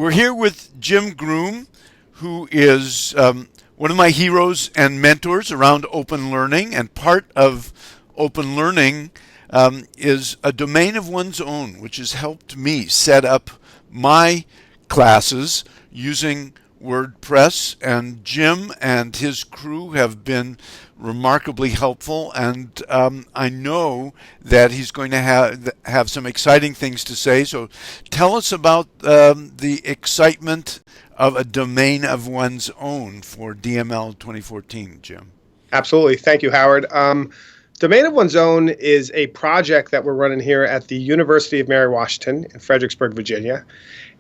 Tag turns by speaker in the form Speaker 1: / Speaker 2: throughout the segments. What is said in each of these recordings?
Speaker 1: We're here with Jim Groom, who is one of my heroes and mentors around open learning. And part of open learning is a domain of one's own, which has helped me set up my classes using WordPress. And Jim and his crew have been remarkably helpful, and I know that he's going to have some exciting things to say. So tell us about the excitement of a domain of one's own for DML 2014, Jim.
Speaker 2: Absolutely. Thank you, Howard. Domain of One's Own is a project that we're running here at the University of Mary Washington in Fredericksburg, Virginia.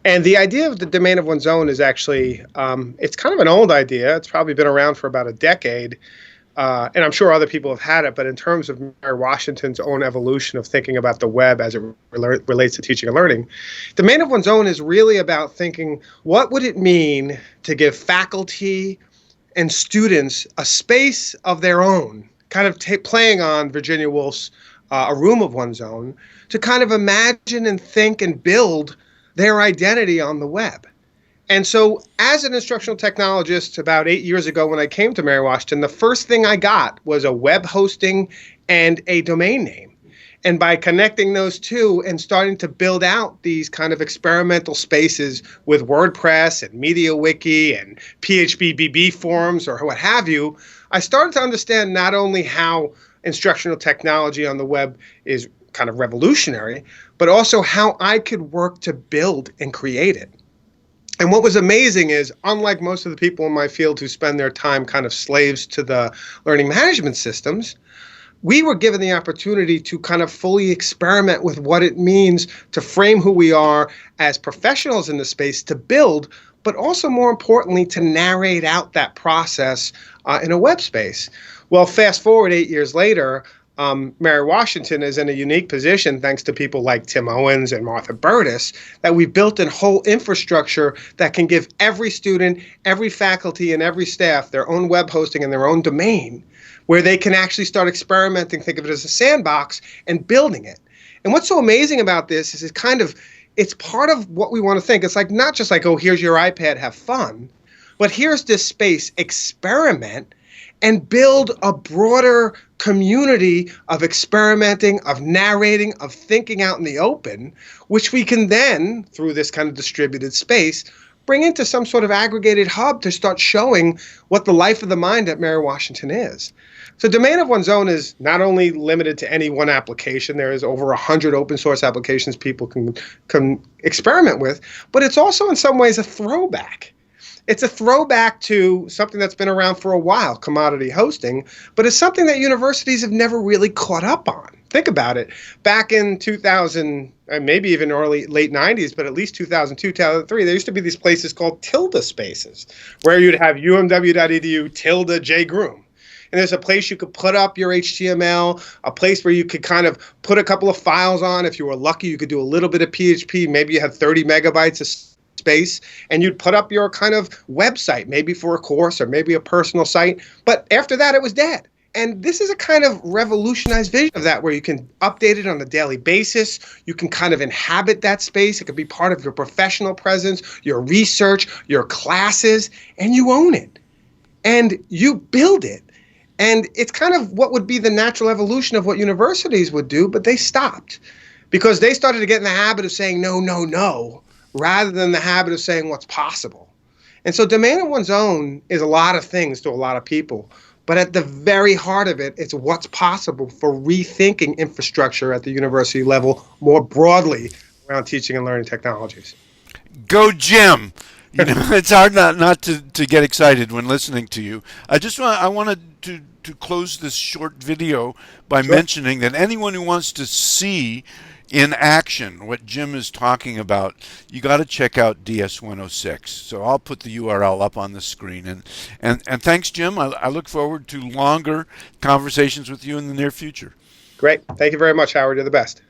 Speaker 2: And the idea of the domain of one's own is actually, it's kind of an old idea. It's probably been around for about a decade. And I'm sure other people have had it, but in terms of Mary Washington's own evolution of thinking about the web as it relates to teaching and learning, domain of one's own is really about thinking, what would it mean to give faculty and students a space of their own, kind of playing on Virginia Woolf's A Room of One's Own, to kind of imagine and think and build their identity on the web. And so as an instructional technologist about 8 years ago when I came to Mary Washington, the first thing I got was a web hosting and a domain name. And by connecting those two and starting to build out these kind of experimental spaces with WordPress and MediaWiki and PHP-BB forums or what have you, I started to understand not only how instructional technology on the web is kind of revolutionary, but also how I could work to build and create it. And what was amazing is, unlike most of the people in my field who spend their time kind of slaves to the learning management systems, we were given the opportunity to kind of fully experiment with what it means to frame who we are as professionals in the space, to build, but also more importantly, to narrate out that process in a web space. Well, fast forward 8 years later, Mary Washington is in a unique position, thanks to people like Tim Owens and Martha Burtis, that we've built a whole infrastructure that can give every student, every faculty, and every staff their own web hosting and their own domain, where they can actually start experimenting, think of it as a sandbox, and building it. And what's so amazing about this is it's part of what we want to think. It's like not just like, oh, here's your iPad, have fun, but here's this space, experiment, and build a broader community of experimenting, of narrating, of thinking out in the open, which we can then, through this kind of distributed space, bring into some sort of aggregated hub to start showing what the life of the mind at Mary Washington is. So domain of one's own is not only limited to any one application. There is over 100 open source applications people can experiment with, but it's also in some ways a throwback. It's a throwback to something that's been around for a while, commodity hosting, but it's something that universities have never really caught up on. Think about it. Back in 2000, maybe even late 90s, but at least 2002, 2003, there used to be these places called tilde spaces, where you'd have umw.edu tilde jgroom. And there's a place you could put up your HTML, a place where you could kind of put a couple of files on. If you were lucky, you could do a little bit of PHP. Maybe you had 30 megabytes of space, and you'd put up your kind of website, maybe for a course or maybe a personal site. But after that, it was dead. And this is a kind of revolutionized vision of that, where you can update it on a daily basis. You can kind of inhabit that space. It could be part of your professional presence, your research, your classes, and you own it. And you build it. And it's kind of what would be the natural evolution of what universities would do, but they stopped because they started to get in the habit of saying no, no, no, rather than the habit of saying what's possible. And so domain of one's own is a lot of things to a lot of people. But at the very heart of it, it's what's possible for rethinking infrastructure at the university level more broadly around teaching and learning technologies.
Speaker 1: Go, Jim! You know, it's hard not to get excited when listening to you. I wanted to close this short video by mentioning that anyone who wants to see in action what Jim is talking about, you got to check out DS106. So I'll put the URL up on the screen. And thanks, Jim. I look forward to longer conversations with you in the near future.
Speaker 2: Great. Thank you very much, Howard. You're the best.